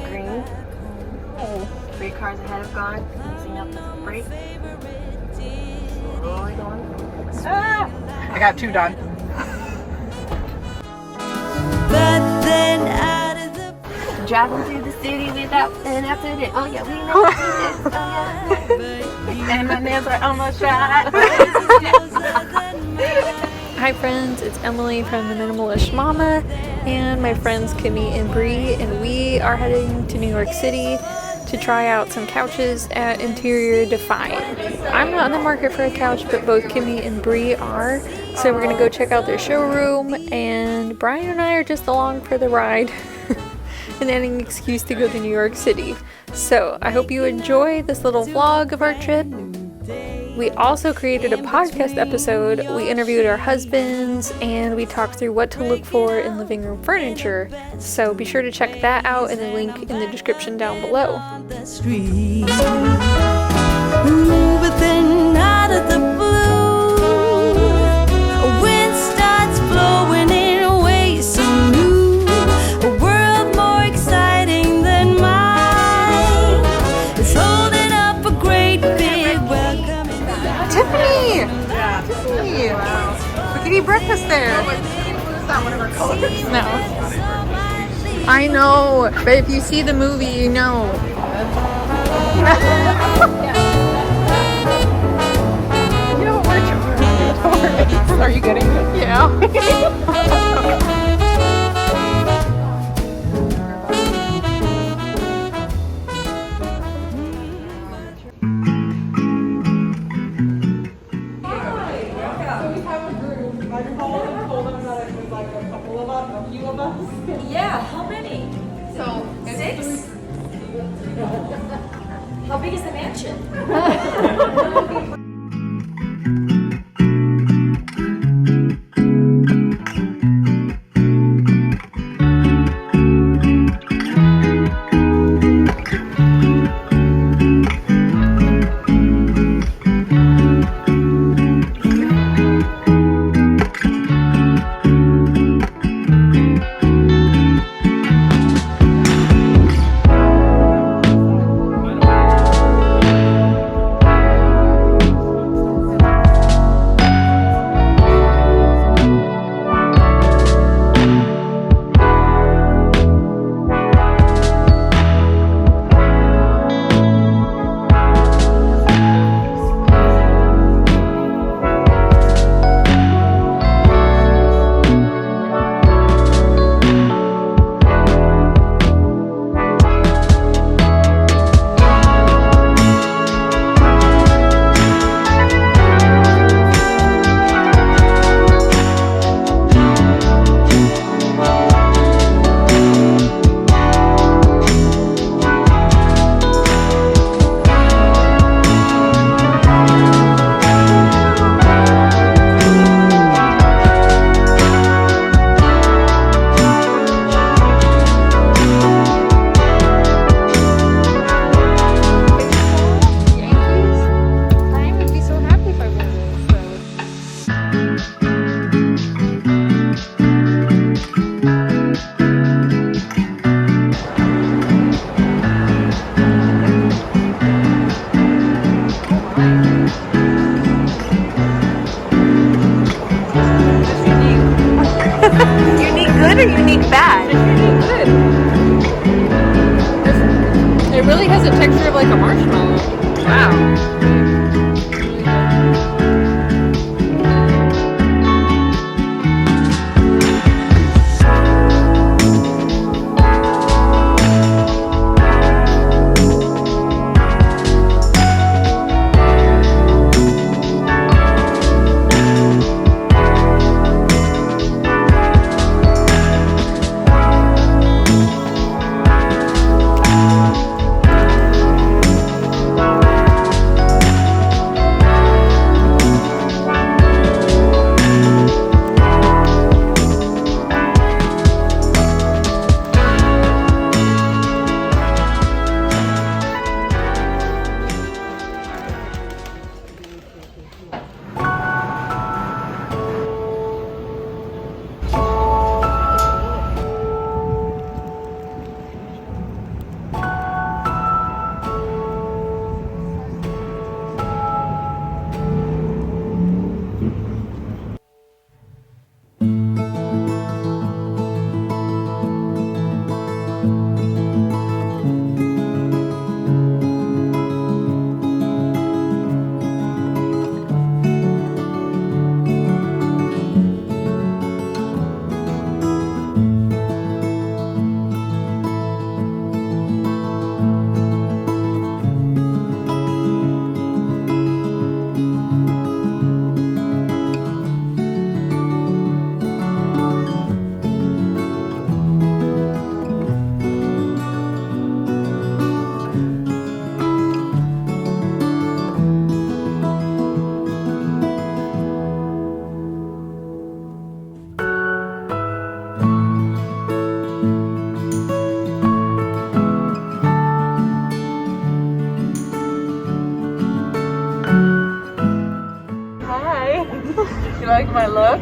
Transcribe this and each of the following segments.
green. Oh. 3 cars ahead of Gogh, easing up the brake. Slowly going. Ah! I got 2 done. Driving through the city without an accident. Oh yeah, we know this. Oh yeah. And my nails are almost shot. Hi friends, it's Emily from The Minimalist Mama and my friends Kimmy and Bree, and we are heading to New York City to try out some couches at Interior Define. I'm not in the market for a couch, but both Kimmy and Bree are, so we're gonna go check out their showroom, and Brian and I are just along for the ride and any excuse to go to New York City. So I hope you enjoy this little vlog of our trip. We also created a podcast episode. We interviewed our husbands and we talked through what to look for in living room furniture. So be sure to check that out in the link in the description down below. But then out of the blue, a wind starts blowing in a way so new. A world more exciting than mine is holding up a great big welcome. Tiffany! Yeah. Tiffany! Wow. We could eat breakfast there. It's not one of our colors. No. I know, but if you see the movie, you know. You know what? Are you getting it? Yeah. Yeah, how many? So 6? How big is the mansion? unique good or unique bad? Good. It really has a texture of like a marshmallow. Wow. My look?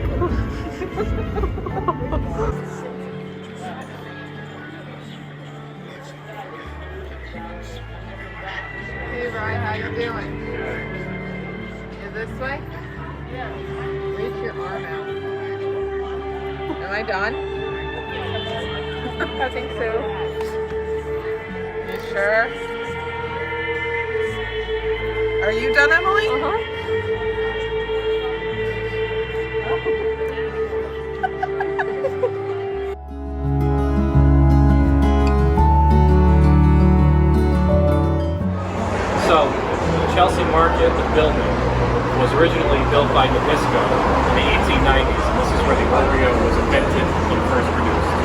Hey Ryan, how you doing? Is this way? Yeah. Reach your arm out. Am I done? I think so. You sure? Are you done, Emily? So, Chelsea Market, the building, was originally built by Nabisco in the 1890s, and this is where the Oreo was invented and first produced.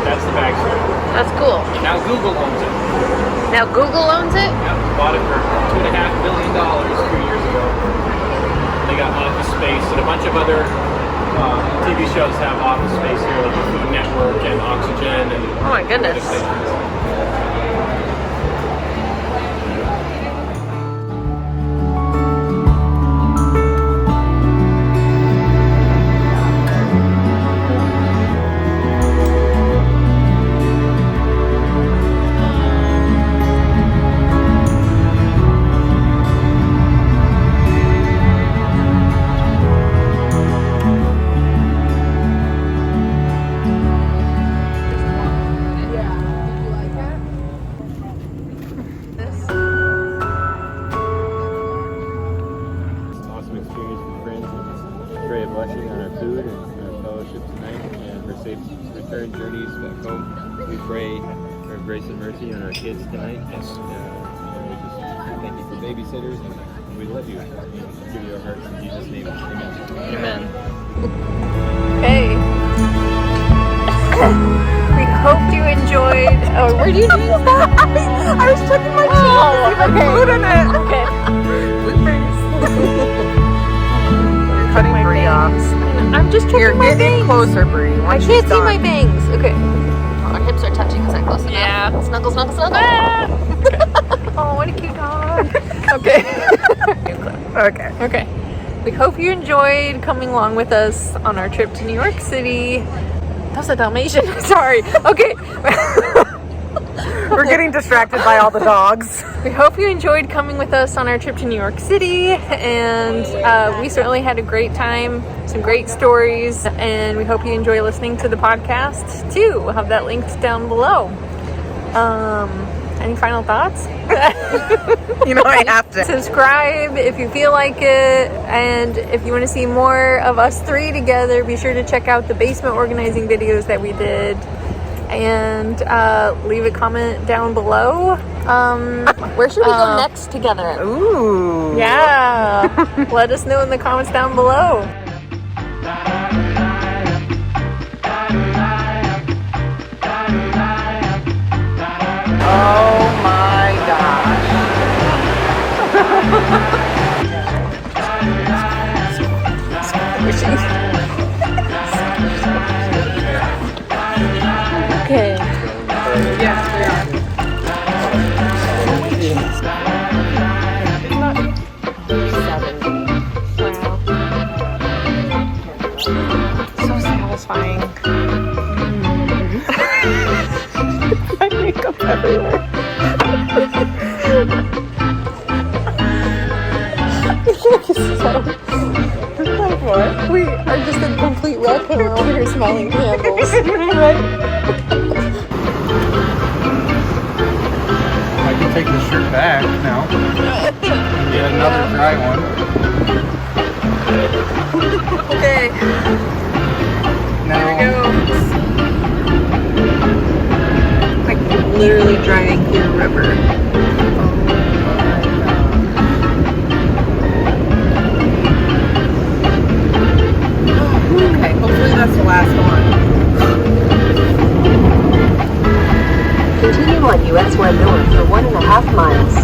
That's the backstory. That's cool. And now Google owns it. Now Google owns it? Yep, bought it for $2.5 billion a few years ago. They got Office Space and a bunch of other TV shows have Office Space here, like the Food Network and Oxygen and Oh my goodness. other stations. Awesome experience with friends and pray a blessing on our food and our fellowship tonight and for safe return journeys back home. We pray for grace and mercy on our kids tonight. And we just thank you for babysitters and we love you. Give you our hearts in Jesus' name. Amen. Hey. We hope you enjoyed. Oh, where do you do that? I was checking my cheese. Oh, okay. Food in it. Okay. Bloopers. You're cutting Brie off. I'm just checking You're my getting bangs. closer, Brie. I Once can't she's see my done. bangs. Okay. Our hips are touching. Is that close enough? Yeah. Snuggle, snuggle, snuggle. Oh, what a cute dog. Okay. Okay. Okay. We hope you enjoyed coming along with us on our trip to New York City. That's a Dalmatian. Sorry. Okay. We're getting distracted by all the dogs. We hope you enjoyed coming with us on our trip to New York City, and we certainly had a great time, some great stories, and we hope you enjoy listening to the podcast too. We'll have that linked down below. Any final thoughts? You know I have to. Subscribe if you feel like it, and if you want to see more of us three together, be sure to check out the basement organizing videos that we did, and leave a comment down below. Where should we go next together? Ooh. Yeah, let us know in the comments down below. Oh my gosh. Okay. Yes, we are. So satisfying. My makeup everywhere. Like what? We are just in complete wreck and we're over here smelling candles. Right? I can take the shirt back now. Get another dry one. Okay. Now, Like literally driving through a river. Okay, hopefully that's the last one. Continue on US 1 North for 1.5 miles.